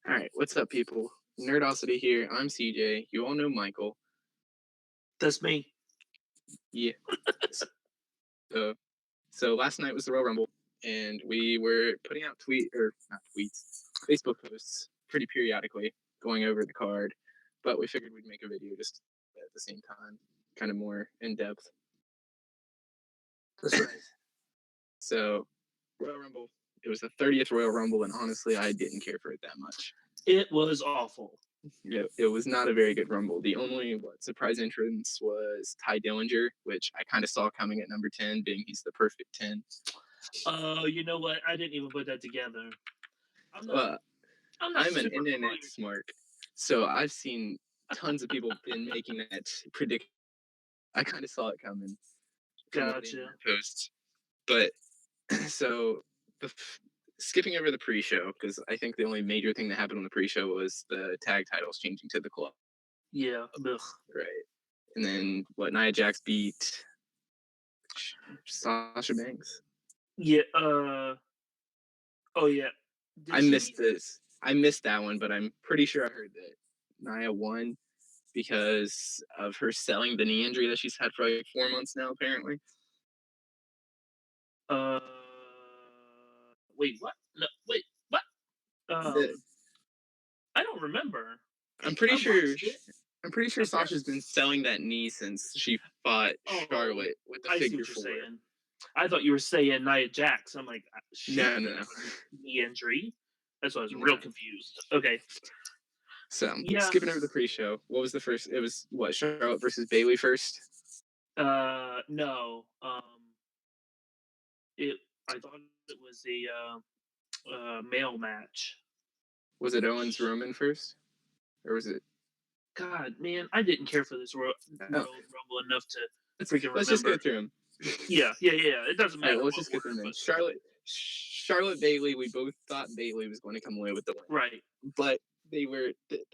All right, what's up, people? Nerdosity here. I'm CJ. You all know Michael. That's me. Yeah. So, so last night was the Royal Rumble, and we were putting out not tweets, Facebook posts pretty periodically, going over the card. But we figured we'd make a video just at the same time, kind of more in depth. That's right. So, Royal Rumble. It was the 30th Royal Rumble, and honestly, I didn't care for it that much. It was awful. It was not a very good Rumble. The only surprise entrance was Ty Dillinger, which I kind of saw coming at number 10, being he's the perfect 10. You know what? I didn't even put that together. I'm not. Uh, I'm not I'm an super internet familiar. smart, so I've seen tons of people been making that prediction. I kind of saw it coming from all the Gotcha. internet posts. But so the, skipping over the pre-show, because I think the only major thing that happened on the pre-show was the tag titles changing to the club. Yeah. Ugh. Right. And then Nia Jax beat Sasha Banks. Yeah. Oh yeah. Did I she missed beat? this. I missed that one, but I'm pretty sure I heard that Nia won because of her selling the knee injury that she's had for like 4 months now, apparently. Uh. Wait. What? No. Wait. What? The, I don't remember. I'm pretty I sure. watched it. I'm pretty sure Sasha's been selling that knee since she fought Oh, Charlotte with the I see figure what you're 4. saying. I thought you were saying Nia Jax. I'm like, she No, didn't no, have a knee injury. That's why I was real no. confused. Okay. So Yeah. skipping over the pre-show, what was the first? It was Charlotte versus Bayley first. No. It. I thought it was a male match. Was it Owens Roman first, or was it? God, man, I didn't care for this Oh, Royal Rumble enough to freaking let's just go remember. through them. Yeah. It doesn't All right, matter well, let's what just go through order, them then. but Charlotte Bayley. We both thought Bayley was going to come away with the win, right. but they were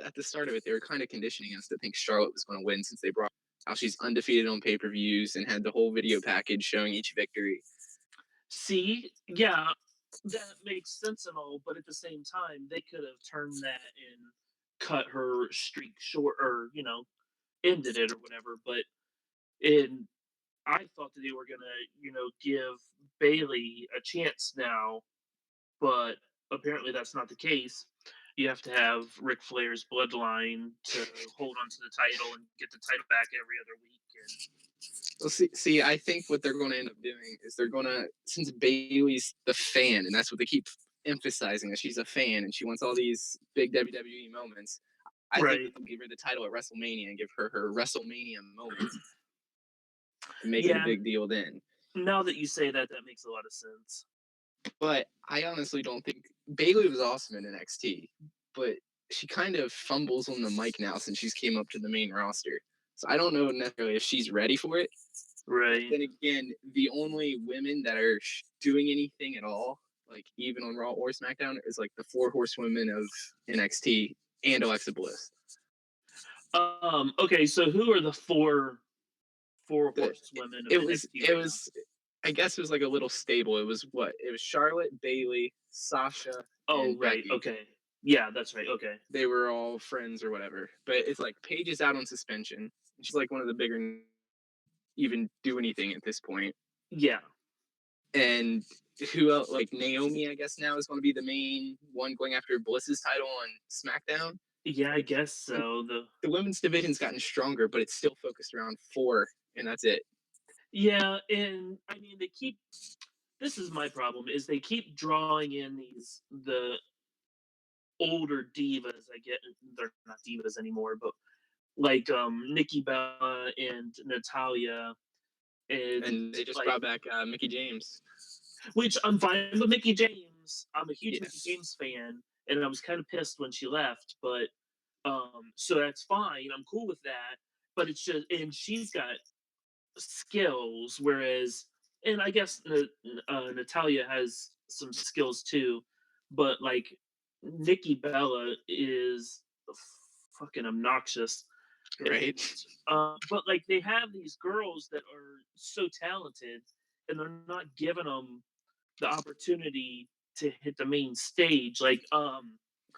at the start of it. They were kind of conditioning us to think Charlotte was going to win since they brought how she's undefeated on pay-per-views and had the whole video package showing each victory. See, yeah, that makes sense and all, but at the same time, they could have turned that and cut her streak short, or ended it or whatever. But in I thought that they were gonna, give Bailey a chance now, but apparently that's not the case. You have to have Ric Flair's bloodline to hold on to the title and get the title back every other week. Well, see, I think what they're going to end up doing is they're going to, since Bayley's the fan, and that's what they keep emphasizing, that she's a fan and she wants all these big WWE moments. I think Right. they'll give her the title at WrestleMania and give her her WrestleMania moment and make it a Yeah. big deal then. Now that you say that, that makes a lot of sense. But I honestly don't think Bayley was awesome in NXT, but she kind of fumbles on the mic now since she's came up to the main roster. So I don't know necessarily if she's ready for it. But Right. then again, the only women that are doing anything at all, like even on Raw or SmackDown, is like the 4 horsewomen of NXT and Alexa Bliss. Okay. So who are the four The, horsewomen of it was NXT it right now? was I guess it was like a little stable. It was Charlotte, Bayley, Sasha, Oh, and right. Becky. Okay. Yeah, that's right. Okay. They were all friends or whatever. But it's like Paige is out on suspension. She's like one of the bigger even do anything at this point. Yeah. And who else? Like Naomi, I guess now is going to be the main one going after Bliss's title on SmackDown. Yeah, I guess And so. the women's division's gotten stronger, but it's still focused around 4, and that's it. Yeah, and I mean they keep. This is my problem: is they keep drawing in the older divas. I get they're not divas anymore, but like Nikki Bella and Natalia, and And they just like brought back Mickey James. which I'm fine with Mickey James. I'm a huge Yeah. Mickey James fan, and I was kind of pissed when she left, but so that's fine. I'm cool with that. But it's just, and she's got skills, whereas, and I guess Natalia has some skills too, but like Nikki Bella is fucking obnoxious. Right. And but like they have these girls that are so talented, and they're not giving them the opportunity to hit the main stage. Like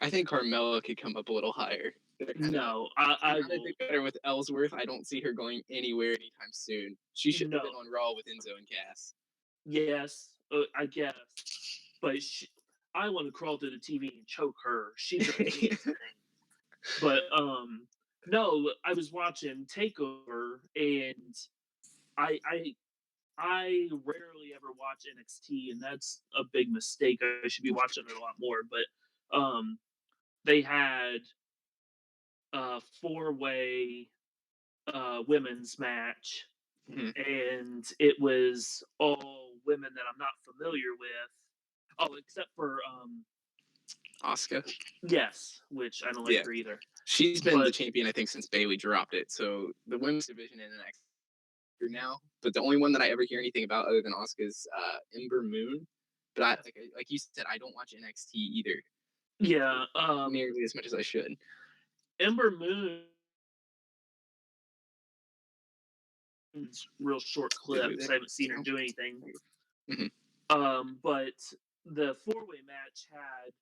I think Carmella could come up a little higher. They're kind of No, I now that will. they're better with Ellsworth. I don't see her going anywhere anytime soon. She should have been No, on Raw with Enzo and Cass. yes, I guess, but I want to crawl through the TV and choke her. She drives me insane. But no, I was watching Takeover, and I I I rarely ever watch NXT, and that's a big mistake. I should be watching it a lot more. But they had a four-way women's match, Mhm. and it was all women that I'm not familiar with. Oh, except for Asuka. yes, which I don't like Yeah, her either. she's been the But champion I think since Bailey dropped it. So the women's division in NXT now, but the only one that I ever hear anything about other than Asuka is Ember Moon. But like you said, I don't watch NXT either yeah, nearly as much as I should. Ember Moon's real short Ooh, clips. I haven't seen her do anything. Mhm. But the four-way match had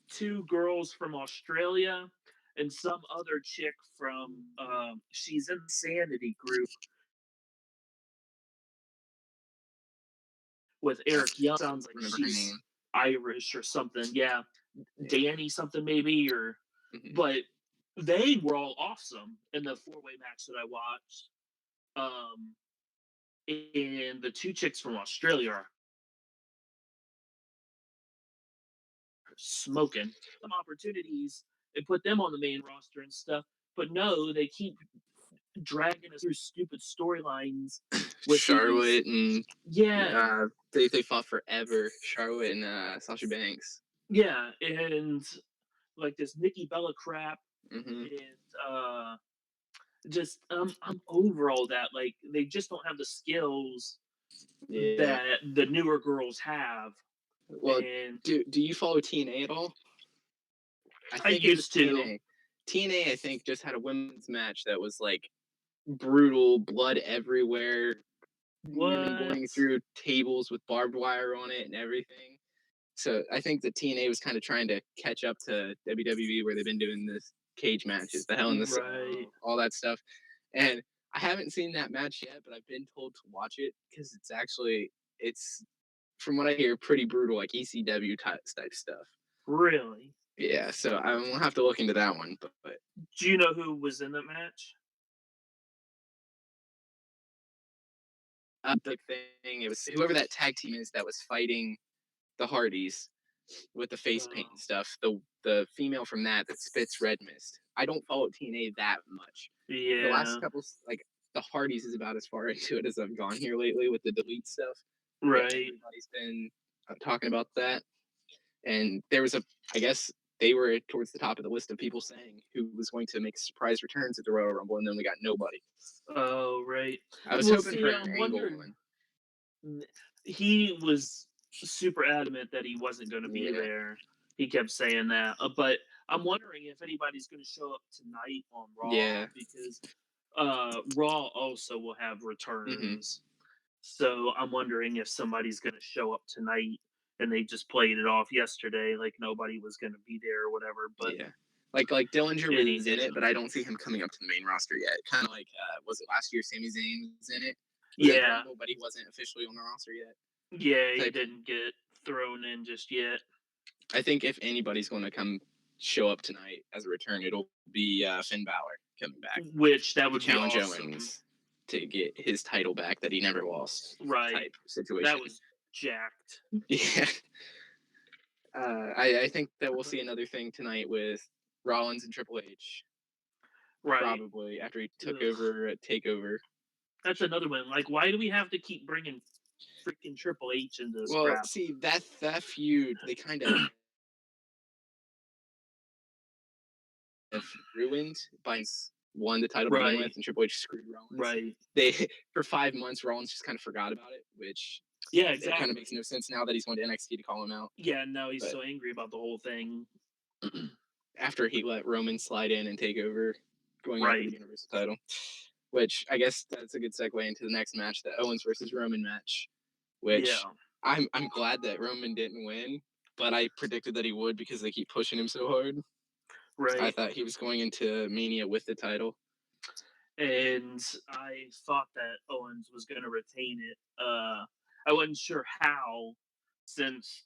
two girls from Australia and some other chick from she's in the Sanity group with Eric Young. Sounds like Remember her she's name? Irish or something. Yeah, Yeah. Danny something maybe or Mhm. but they were all awesome in the four-way match that I watched. Um and the two chicks from Australia are smoking. Some opportunities and put them on the main roster and stuff. But no, they keep dragging us through stupid storylines with these. Charlotte and Yeah, they fought forever. Charlotte and Sasha Banks. yeah, and like this Nikki Bella crap, Hmm. and just I'm over all that. Like they just don't have the skills Yeah. that the newer girls have, Well, and do you follow TNA at all? I I think it was used to. TNA. TNA, I think, just had a women's match that was like brutal, blood everywhere, women going What? through tables with barbed wire on it and everything. So I think that TNA was kind of trying to catch up to WWE, where they've been doing this cage matches, the Hell in the Right. Cell, all that stuff. And I haven't seen that match yet, but I've been told to watch it because it's from what I hear pretty brutal, like ECW type stuff. Really? Yeah, so I will have to look into that one. But Do you know who was in that match? the thing, it was whoever that tag team is that was fighting the Hardys with the face paint Oh, and stuff. The female from that spits red mist. I don't follow TNA that much. The last yeah. couple, like the Hardys, is about as far into it as I've gone here lately with the delete stuff. But Right. everybody's been talking about that, and there was I guess they were towards the top of the list of people saying who was going to make surprise returns at the Royal Rumble, and then we got nobody. Oh, right. I was Well, hoping see, for I'm Angle wondering. one. He was super adamant that he wasn't going to be Yeah. there. He kept saying that. But I'm wondering if anybody's going to show up tonight on Raw Yeah. because Raw also will have Hmm. returns. So I'm wondering if somebody's going to show up tonight and they just played it off yesterday like nobody was going to be there or whatever. But Yeah. Like Dillinger and he was in didn't. it, but I don't see him coming up to the main roster yet. Kind of like was it last year? Sami Zayn was in it. Was at the Yeah, Rumble, but he wasn't officially on the roster yet. yeah, he Type. didn't get thrown in just yet. I think if anybody's going to come show up tonight as a return, it'll be Finn Balor coming back Which that to would be challenge awesome. Owens to get his title back that he never lost. Right. Type That situation. was jacked. Yeah. I think that we'll see another thing tonight with Rollins and Triple H, Right. probably after he took Ugh. over at Takeover. That's another one. Like, why do we have to keep bringing freaking Triple H into this Well, crap? see that feud they kind of ruined by won the title to begin with, Right. and Triple H screwed Rollins. Right. They for 5 months, Rollins just kind of forgot about it, which Yeah, it kind of makes exactly. no sense now that he's going to NXT to call him out. Yeah, now he's But so angry about the whole thing. after he let Roman slide in and take over, going after the Right. Universal title, which I guess that's a good segue into the next match, the Owens versus Roman match, which Yeah. I'm glad that Roman didn't win. but I predicted that he would because they keep pushing him so hard. I right? thought he was going into Mania with the title. And I thought that Owens was going to retain it. I wasn't sure how, since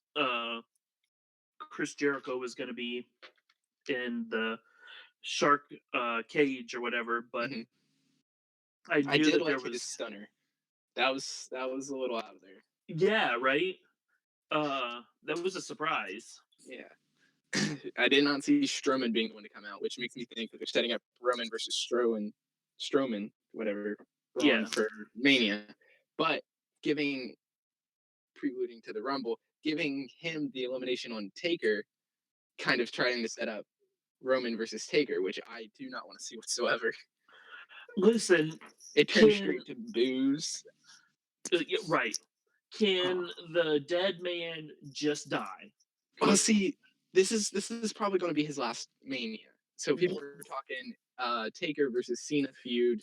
Chris Jericho was going to be in the shark cage or whatever, but Hmm. I I knew did that there like his was. stunner. That was a little out of there. Yeah, right. That was a surprise. Yeah. I did not see Strowman being the one to come out, which makes me think that they're setting up Roman versus Strowman, whatever, Braun Yeah, for Mania. But giving, preluding to the Rumble, giving him the elimination on Taker, kind of trying to set up Roman versus Taker, which I do not want to see whatsoever. listen, It turned can straight to booze. yeah, right? Oh. Can the dead man just die? Well, Because see, this is probably going to be his last Mania. So people were talking Taker versus Cena feud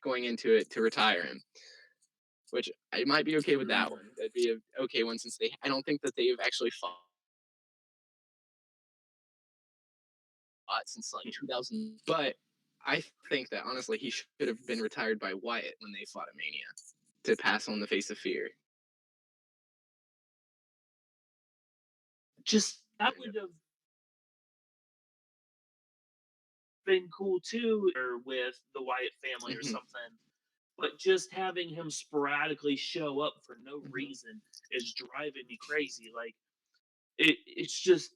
going into it to retire him, which I might be okay with that one. That'd be a okay one since I don't think that they've actually fought since like 2000. But I think that honestly he should have been retired by Wyatt when they fought at Mania to pass on the face of fear. just that Kind would of. have been cool too, or with the Wyatt family or Hmm. something. But just having him sporadically show up for no Hmm. reason is driving me crazy. Like it's just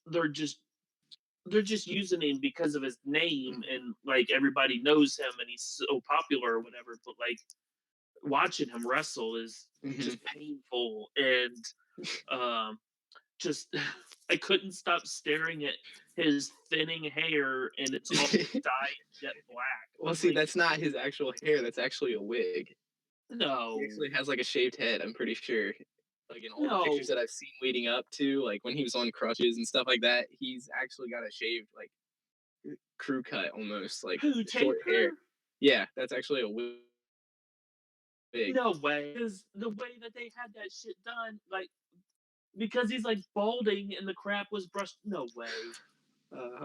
they're just they're just using him because of his name Hmm. and like everybody knows him and he's so popular or whatever. But like watching him wrestle is Hmm. just painful and um just I couldn't stop staring at his thinning hair and it's all dyed jet black. Well, I'm see, like, that's not his actual hair. That's actually a wig. He no, actually has like a shaved head. I'm pretty sure. Like in all the pictures no. that I've seen leading up to, like when he was on crutches and stuff like that, he's actually got a shaved like crew cut almost, like Who, short hair. Taker? Yeah, that's actually a wig. No way. Because the way that they had that shit done, like, because he's like balding and the crap was brushed. No way.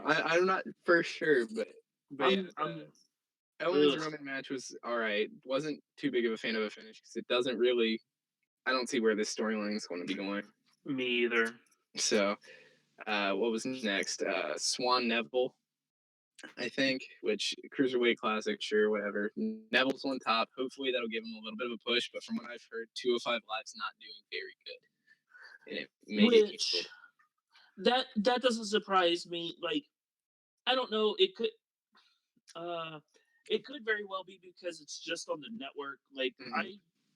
I'm not for sure, but yeah, I'm, the Owens ugh, Roman match was all right. Wasn't too big of a fan of a finish because it doesn't really. I don't see where this storyline is going to be going. me either. So, what was next? Swan Neville, I think, which cruiserweight classic, sure, whatever. Neville's on top. Hopefully, that'll give him a little bit of a push. But from what I've heard, 205 Live's not doing very good, and it may get Which canceled. that doesn't surprise me. Like, I don't know. Uh, it could very well be because it's just on the network. Like, Hmm.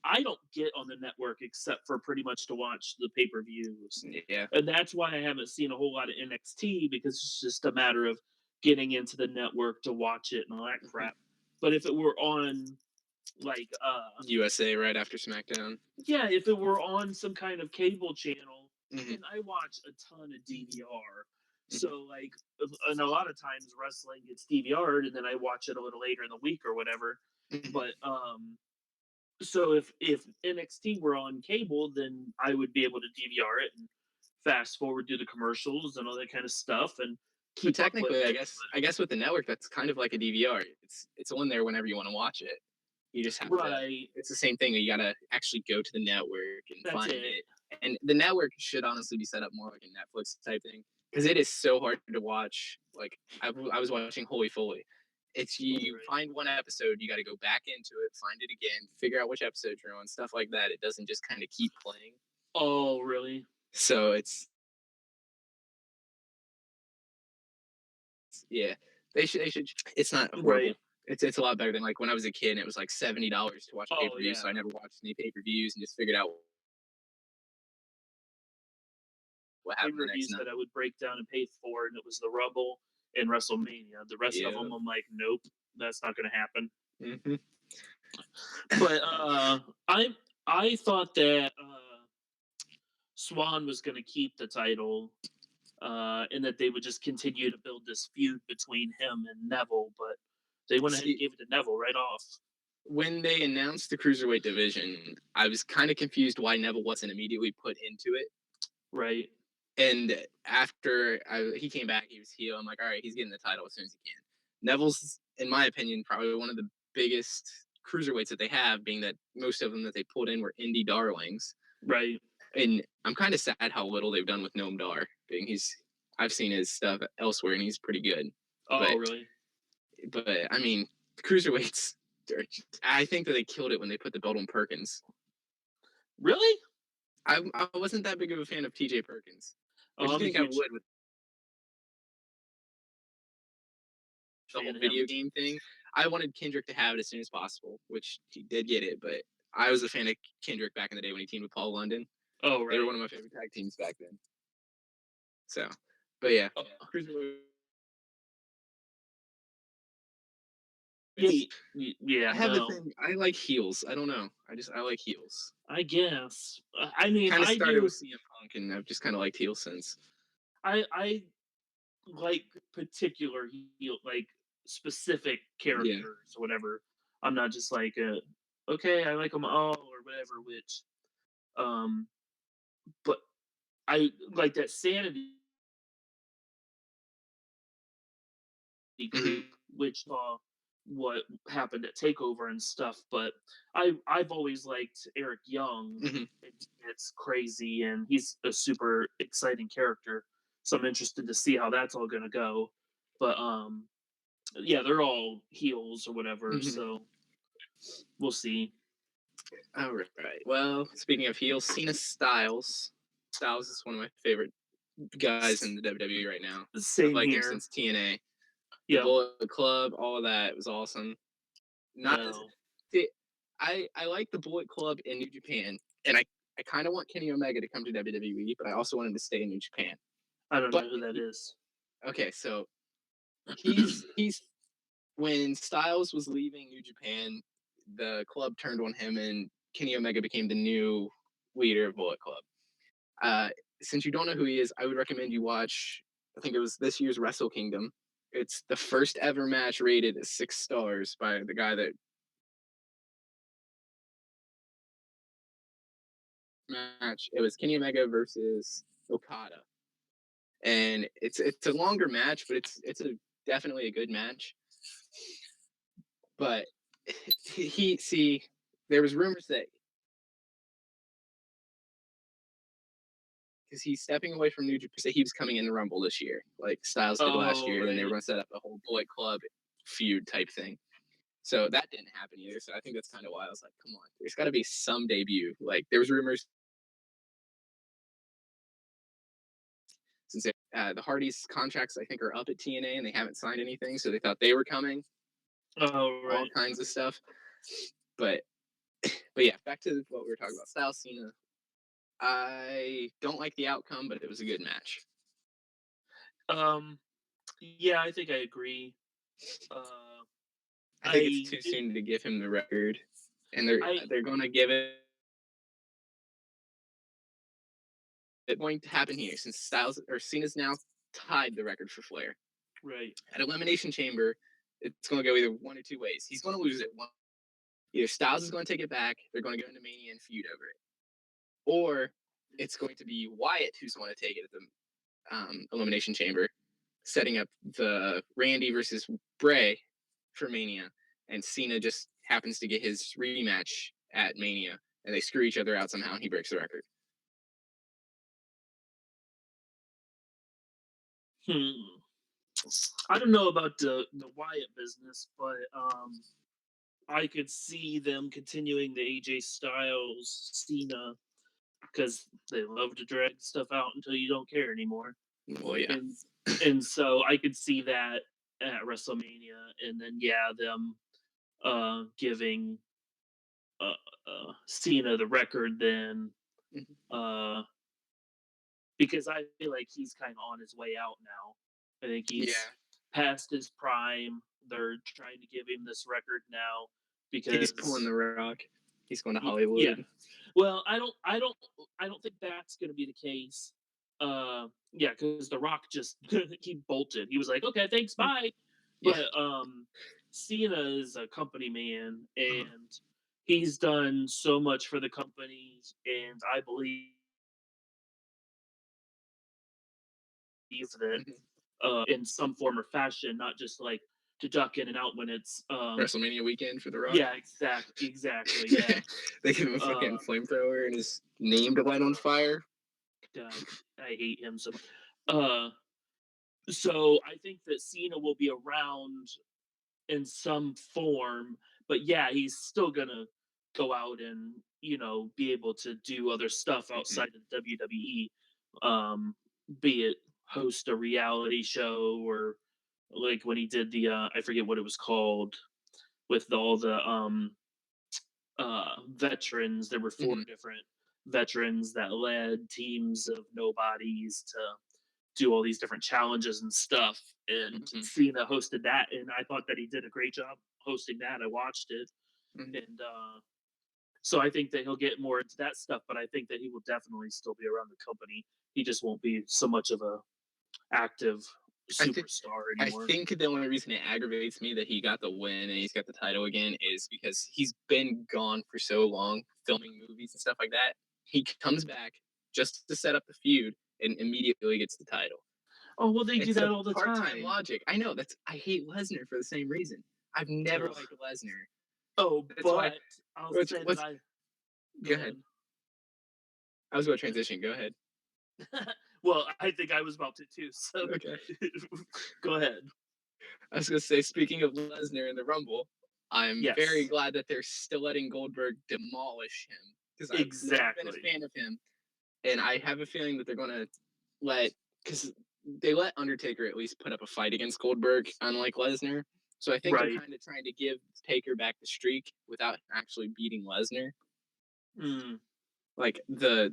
I don't get on the network except for pretty much to watch the pay per views, Yeah. and that's why I haven't seen a whole lot of NXT because it's just a matter of getting into the network to watch it and all that Hmm. crap. But if it were on like USA right after SmackDown. yeah, if it were on some kind of cable channel, Hmm. and I watch a ton of DVR. Hmm. So like and a lot of times wrestling gets DVR'd and then I watch it a little later in the week or whatever. Hmm. But so if NXT were on cable, then I would be able to DVR it and fast forward through the commercials and all that kind of stuff and But keep up with technically, I it. guess I guess with the network, that's kind of like a DVR. It's on there whenever you want to watch it. You just have to. Right. It's the same thing. You gotta actually go to the network and That's find it. it. And the network should honestly be set up more like a Netflix type thing because it is so hard to watch. Like I was watching Holy Foley. It's you Right. find one episode, you got to go back into it, find it again, figure out which episode you're on, stuff like that. It doesn't just kind of keep playing. Oh, really? So yeah, they should. It's not horrible. Right. It's a lot better than like when I was a kid and it was like $70 to watch a pay Oh, per view. yeah. So I never watched any pay per views and just figured out what Pay happened the per next views night. that I would break down and pay for, and it was the Rumble and WrestleMania. The rest of Yeah. them, I'm like, nope, that's not going to happen. Hmm. But I thought that Swan was going to keep the title, and that they would just continue to build this feud between him and Neville. But they went ahead and See, gave it to Neville right off. when they announced the cruiserweight division, I was kind of confused why Neville wasn't immediately put into it. Right. And after he came back, he was heel. I'm like, all right, he's getting the title as soon as he can. Neville's, in my opinion, probably one of the biggest cruiserweights that they have, being that most of them that they pulled in were indie darlings. Right. And I'm kind of sad how little they've done with Noam Dar. Being I've seen his stuff elsewhere, and he's pretty good. Oh, But really? I mean, cruiserweights. I think that they killed it when they put the belt on Perkins. Really? I wasn't that big of a fan of T.J. Perkins, but Oh, you I'm a think I huge would with the fan whole of video him. game thing. I wanted Kendrick to have it as soon as possible, which he did get it. But I was a fan of Kendrick back in the day when he teamed with Paul London. Oh, They were right. one of my favorite tag teams back then. So, but yeah, Oh, cruiserweights. yeah, yeah, I have a no. thing. I like heels. I don't know. I like heels. I guess. I mean, Kind of I started with do. CM Punk, and I've just kind of liked heels since. I like particular like specific Yeah. characters or whatever. I'm not just like okay, I like them all or whatever. Which um, but I like that sanity Hmm. group, which saw what happened at Takeover and stuff. But I've always liked Eric Young. Hmm. And it's crazy, and he's a super exciting character. So I'm interested to see how that's all gonna go. But yeah, they're all heels or whatever. Hmm. So we'll see. All right. Well, speaking of heels, Cena Styles. Styles is one of my favorite guys in the WWE right now. I've Same liked him here. since TNA. The Yep. Bullet Club, all of that was awesome. Not as No, see, I like the Bullet Club in New Japan, and I kind of want Kenny Omega to come to WWE, but I also want him to stay in New Japan. I don't But know who that is. okay, so he's when Styles was leaving New Japan, the club turned on him, and Kenny Omega became the new leader of Bullet Club. Uh, since you don't know who he is, I would recommend you watch. I think it was this year's Wrestle Kingdom. It's the first ever match rated as 6 stars by the guy that match. It was Kenny Omega versus Okada, and it's a longer match, but it's a definitely a good match. But he see there was rumors that because he's stepping away from New Japan, so he was coming in the Rumble this year, like Styles did last Oh, year. Then they were right. going to set up a whole Bullet Club feud type thing. So that didn't happen either. So I think that's kind of why I was like, come on, there's got to be some debut. Like there was rumors since the Hardys contracts I think are up at TNA and they haven't signed anything, so they thought they were coming. Oh, All right. kinds of stuff, but yeah, back to what we were talking about. Styles Cena. I don't like the outcome, but it was a good match. Um, yeah, I think I agree. Uh, I think it's I too do. soon to give him the record, and I they're going to give it. It's going to happen here since Styles or Cena's now tied the record for Flair right. at Elimination Chamber. It's going to go either one or two ways. He's going to lose it. Either Styles is going to take it back, they're going to go into Mania and feud over it, or it's going to be Wyatt who's going to take it at the Elimination Chamber, setting up the Randy versus Bray for Mania, and Cena just happens to get his rematch at Mania, and they screw each other out somehow, and he breaks the record. Hmm. I don't know about the Wyatt business, but I could see them continuing the AJ Styles Cena because they love to drag stuff out until you don't care anymore, Well, yeah. and and so I could see that at WrestleMania, and then yeah, them giving uh, Cena the record then, Mhm. uh, because I feel like he's kind of on his way out now. I think he's Yeah. past his prime. They're trying to give him this record now He's pulling because the rock. He's going to yeah. Hollywood. Well, I don't think that's going to be the case. Yeah, because The Rock just he bolted. He was like, "Okay, thanks, bye." Yeah. But Cena is a company man, Uh-huh. and he's done so much for the company, and I believe it Mhm. in some form or fashion, not just like to duck in and out when it's WrestleMania weekend for The Rock. yeah, exactly, yeah. They give him a Uh, fucking flamethrower and his name to light on fire. God, I hate him so much. Uh, so I think that Cena will be around in some form, but yeah, he's still gonna go out and be able to do other stuff Mhm. outside of WWE, be it host a reality show or like when he did the I forget what it was called with all the veterans. There were four Mhm. different veterans that led teams of nobodies to do all these different challenges and stuff. And Mhm. Cena hosted that, and I thought that he did a great job hosting that. I watched it, Mhm. and so I think that he'll get more into that stuff. But I think that he will definitely still be around the company. He just won't be so much of a active I think superstar I anymore. think the only reason it aggravates me that he got the win and he's got the title again is because he's been gone for so long filming movies and stuff like that. He comes back just to set up the feud and immediately gets the title. Oh well, they do It's that a all the part-time time. logic. I know that's I hate Lesnar for the same reason. I've never Ugh. liked Lesnar. Oh, That's why. but I'll What's say that what's? I Go go ahead. ahead. I was going to transition. Go ahead. Well, I think I was about to too. So Okay. go ahead. I was going to say, speaking of Lesnar in the Rumble, I'm very Yes, glad that they're still letting Goldberg demolish him because I've never been a exactly. fan of him, and I have a feeling that they're going to let because they let Undertaker at least put up a fight against Goldberg, unlike Lesnar. So I think they're Right. kind of trying to give Taker back the streak without actually beating Lesnar, Mm. like the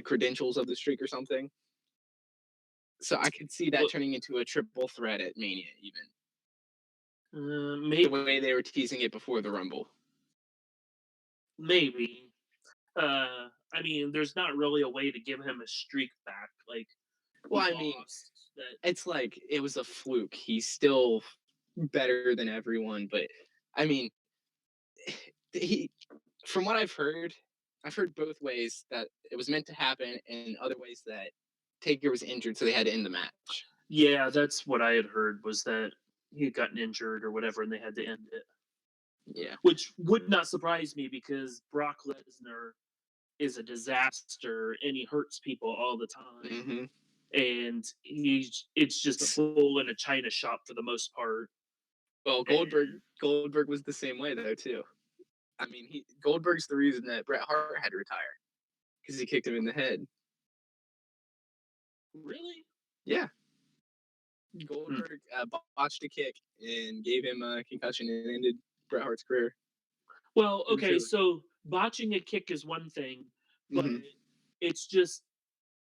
credentials of the streak or something. So I could see that Well, turning into a triple threat at Mania, even the way maybe, they were teasing it before the Rumble. maybe. I mean, there's not really a way to give him a streak back. Like Well, he I mean, lost that. it's like it was a fluke. He's still better than everyone, but I mean, he from what I've heard both ways that it was meant to happen, and other ways that Taker was injured, so they had to end the match. Yeah, that's what I had heard was that he had gotten injured or whatever, and they had to end it. Yeah. Which would not surprise me because Brock Lesnar is a disaster and he hurts people all the time. Hmm. And it's just a bull in a china shop for the most part. Well, And Goldberg was the same way though too. I mean, he Goldberg's the reason that Bret Hart had to retire because he kicked him in the head. really? Yeah, Hmm. Goldberg botched a kick and gave him a concussion and ended Bret Hart's career Well, okay, prematurely. so botching a kick is one thing, but Hmm. it's just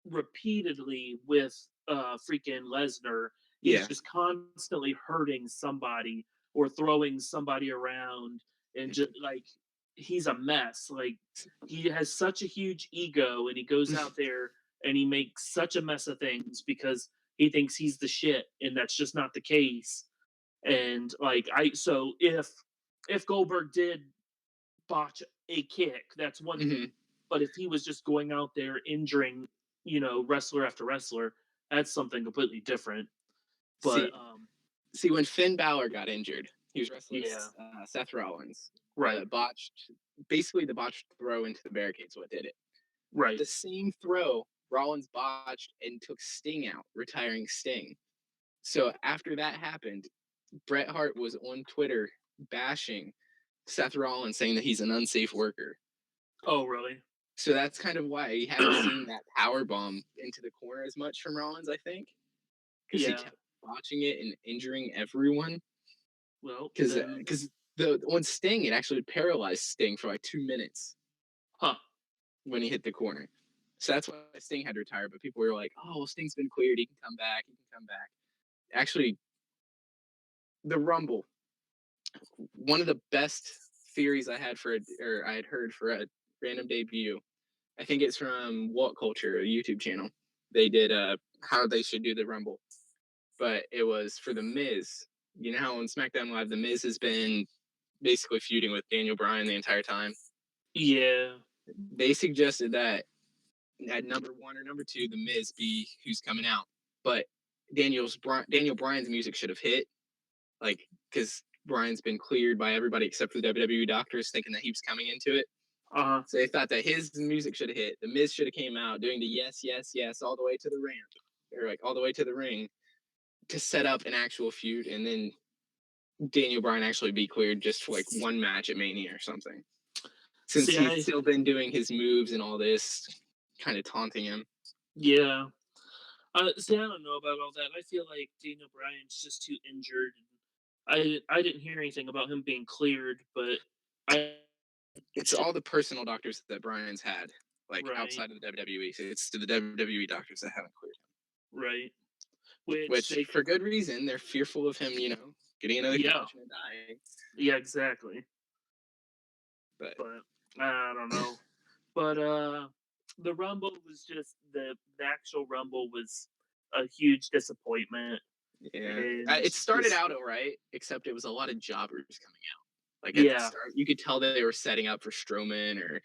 repeatedly with freaking Lesnar, he's Yeah. just constantly hurting somebody or throwing somebody around and just Mhm. like he's a mess. Like he has such a huge ego and he goes out there and he makes such a mess of things because he thinks he's the shit and that's just not the case. And like I so if Goldberg did botch a kick, that's one Hmm. thing. But if he was just going out there injuring, wrestler after wrestler, that's something completely different. But See, when Finn Balor got injured, he was wrestling yeah, Seth Rollins. right, Basically the botched throw into the barricades, what did it. right. The same throw Rollins botched and took Sting out, retiring Sting. So after that happened, Bret Hart was on Twitter bashing Seth Rollins, saying that he's an unsafe worker. Oh, really? So that's kind of why you haven't seen that power bomb into the corner as much from Rollins, I think, because he Yeah. kept botching it and injuring everyone. Well, then, Because the one Sting, it actually paralyzed Sting for like 2 minutes huh? when he hit the corner. So that's why Sting had to retire. But people were like, "Oh, well, Sting's been cleared. He can come back. He can come back." Actually, the Rumble, one of the best theories I had or I had heard for a random debut. I think it's from What Culture, a YouTube channel. They did how they should do the Rumble, but it was for the Miz. You know how on SmackDown Live, the Miz has been basically feuding with Daniel Bryan the entire time. Yeah. They suggested that at number one or number two, the Miz be who's coming out. but Daniel Bryan's music should have hit, like, because Bryan's been cleared by everybody except for the WWE doctors, thinking that he was coming into it. Uh-huh. So they thought that his music should have hit. The Miz should have came out doing the yes, yes, yes all the way to the ramp, or like all the way to the ring to set up an actual feud, and then Daniel Bryan actually be cleared just for like one match at Mania or something. Since See, he's I still been doing his moves and all this, kind of taunting him. yeah. See, I don't know about all that. I feel like Daniel Bryan's just too injured. I didn't hear anything about him being cleared, but I It's all the personal doctors that Bryan's had, like right, outside of the WWE. So it's to the WWE doctors that haven't cleared him. right. Which Which, they for could, good reason, they're fearful of him, getting another yeah, concussion and dying. yeah, exactly. But But I don't know. But the Rumble was just the actual Rumble was a huge disappointment, yeah, and it started just out all right, except it was a lot of jobbers coming out. Like at the yeah. start, you could tell that they were setting up for Strowman or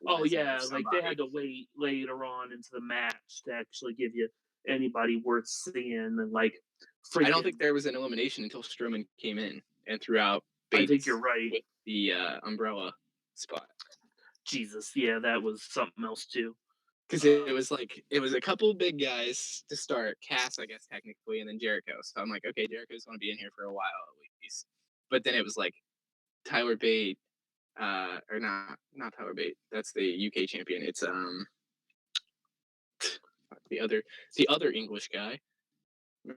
Oh Lesnar or yeah, like they had somebody. to wait later on into the match to actually give you anybody worth seeing, and like I don't think freaking. there was an elimination until Strowman came in and threw out I think you're Bates right. with the umbrella spot. Jesus, yeah, that was something else too. Because Uh, it was a couple big guys to start, Cass, I guess technically, and then Jericho. So I'm like, okay, Jericho's going to be in here for a while at least. But then it was like Tyler Bate, or not Tyler Bate. That's the UK champion. It's the other the other English guy.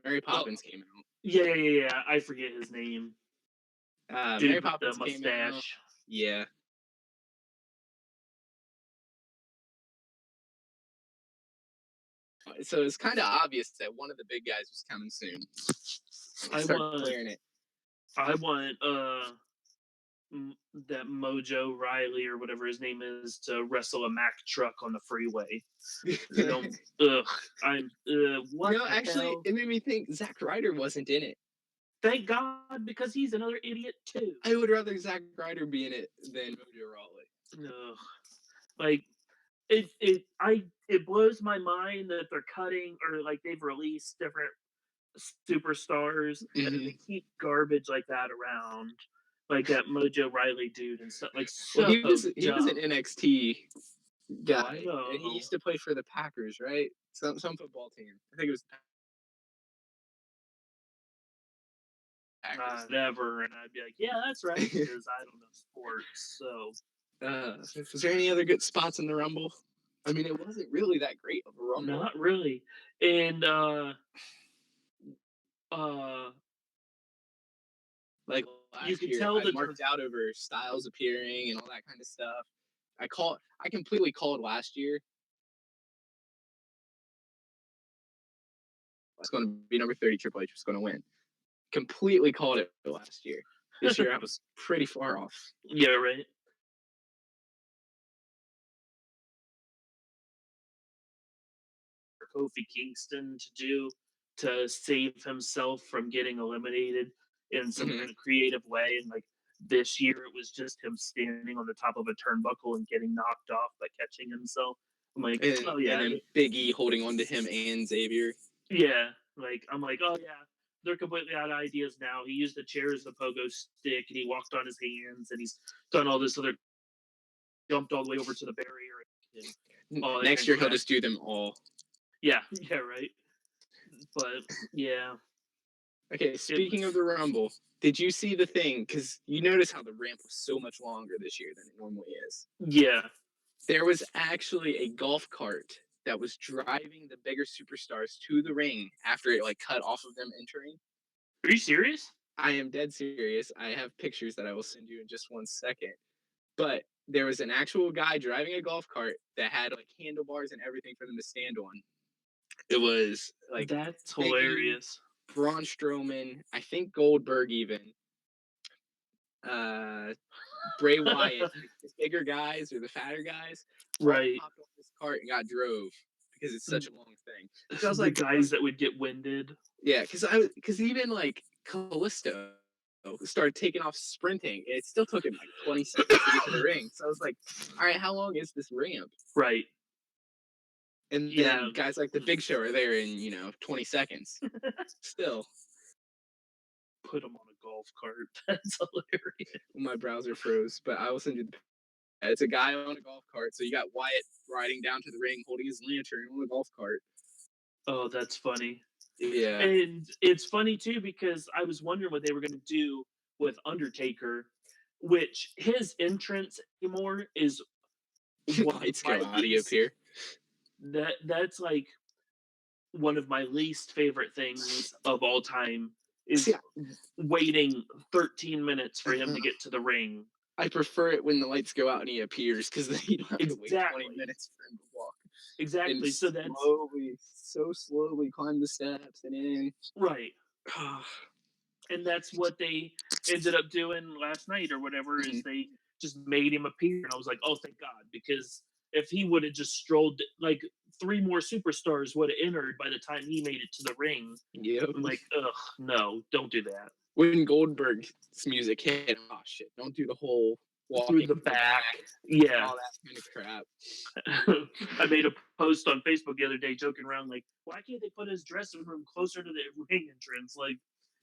Mary oh Poppins came out. yeah, yeah, yeah, yeah. I forget his name. Mary Dude with the Poppins came out. mustache. Yeah. So it's kind of obvious that one of the big guys was coming soon. And they I start want, clearing it. I want, that Mojo Riley or whatever his name is to wrestle a Mack truck on the freeway. You know, ugh, what the Actually, hell? it made me think Zack Ryder wasn't in it. Thank God, because he's another idiot too. I would rather Zack Ryder be in it than Mojo Rawley. Ugh. Like it blows my mind that they're cutting or like they've released different superstars and then Hmm. they keep garbage like that around, like that Mojo Riley dude and stuff like Well, so he was an dumb. NXT Oh, I guy, and he know. used to play for the Packers, right? Some football team. I think it was the Packers. Never, and I'd be like, yeah, that's right, because I don't know sports, so Was there any other good spots in the Rumble? I mean, it wasn't really that great of a Rumble. not really. And uh, Like you last could year, tell I that they're marked out over Styles appearing and all that kind of stuff. I completely called last year. It's going to be number 30. Triple H was going to win. Completely called it last year. This year, I was pretty far off. yeah, right. Kofi Kingston to do to save himself from getting eliminated in some Hmm. kind of creative way. And like this year, it was just him standing on the top of a turnbuckle and getting knocked off by catching himself. I'm like, oh And yeah, then Big E holding on to him and Xavier. yeah. Like I'm like, oh yeah, they're completely out of ideas now. He used the chair as a pogo stick, and he walked on his hands, and he's done all this other jumped all the way over to the barrier and all that kind Next of year, he'll crap. just do them all. Yeah, yeah, right. But yeah, Okay, it speaking of was the Rumble, did you see the thing? Because you notice how the ramp was so much longer this year than it normally is. yeah. There was actually a golf cart that was driving the bigger superstars to the ring after it like cut off of them entering. Are you serious? I am dead serious. I have pictures that I will send you in just 1 second. But there was an actual guy driving a golf cart that had like handlebars and everything for them to stand on. It was like That's Big E, hilarious. Braun Strowman, I think Goldberg even, uh, Bray Wyatt, like the bigger guys or the fatter guys, all Right. hopped on this cart and got drove because it's such a long thing. So I was The like, guys that would get winded. yeah, because even like Callisto started taking off sprinting, and it still took him like 20 seconds to get to the ring. So I was like, all right, how long is this ramp? Right. And Yeah. then guys like the Big Show are there in 20 seconds. Still, Put them on a golf cart. That's hilarious. my browser froze, but I will send you the. It's a guy on a golf cart. So you got Wyatt riding down to the ring, holding his lantern on a golf cart. Oh, that's funny. Yeah, And it's funny too because I was wondering what they were going to do with Undertaker, which his entrance anymore is one of lights my go out, he least. appear. That's like one of my least favorite things of all time See, is waiting 13 minutes for him to uh, get to the ring. I prefer it when the lights go out and he appears because then you don't have to wait 20 Exactly. minutes for him to walk and Exactly. So that's slowly, so slowly climb the steps and in. right. And that's what they ended up doing last night or whatever is Mhm. they just made him appear and I was like, "Oh, thank God," because if he would have just strolled like three more superstars would have entered by the time he made it to the ring. Yep. I'm like, "Ugh, no, don't do that." When Goldberg's music hit, oh shit! Don't do the whole Through walking the to the back. back, Yeah. all that kind of crap. I made a post on Facebook the other day joking around like, "Why can't they put his dressing room closer to the ring entrance?" Like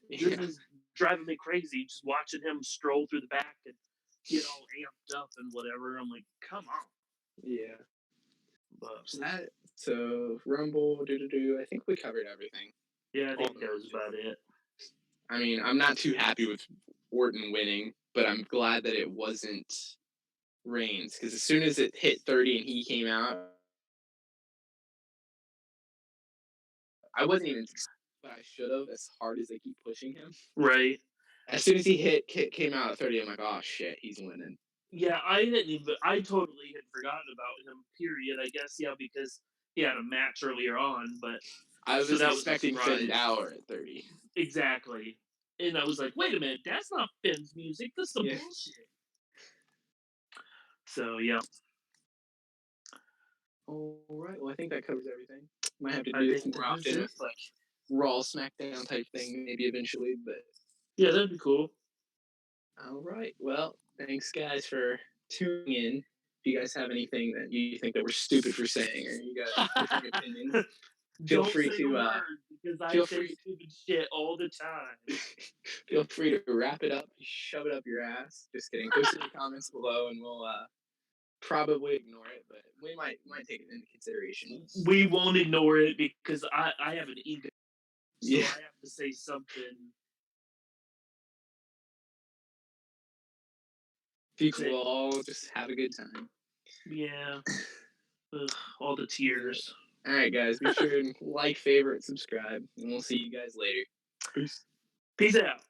this Yeah, is driving me crazy just watching him stroll through the back and get all amped up and whatever. I'm like, come on. yeah. But That so Rumble, do do do. I think we covered everything. yeah, I All think the that was matches. about it. I mean, I'm not too happy with Orton winning, but I'm glad that it wasn't Reigns because as soon as it hit 30 and he came out, I wasn't even, but I should have. As hard as they keep pushing him, Right. as soon as he came out at 30, I'm like, oh shit, he's winning. Yeah, I didn't even I totally had forgotten about him, period. I guess, yeah, because he had a match earlier on, but I so was that was a expecting Finn surprise. Balor at 30. Exactly. And I was like, wait a minute, that's not Finn's music. That's some Yeah. bullshit. So yeah, All right. Well, I think that covers everything. Might have to I do this think more that is often it. with like Raw SmackDown type thing, maybe eventually. But Yeah, that'd be cool. all right. Well, thanks guys for tuning in. If you guys have anything that you think that we're stupid for saying, or you got different opinions, feel Don't free say a to word because I feel say free stupid shit all the time. feel free to wrap it up, shove it up your ass. Just kidding. Post it in the comments below, and we'll probably ignore it, but we might take it into consideration. We won't ignore it because I have an ego, so Yeah. I have to say something. People Say, will all just have a good time. yeah, ugh, all the Yeah. tears. All right, guys. Be sure to like, favorite, subscribe, and we'll see you guys later. Peace. Peace out.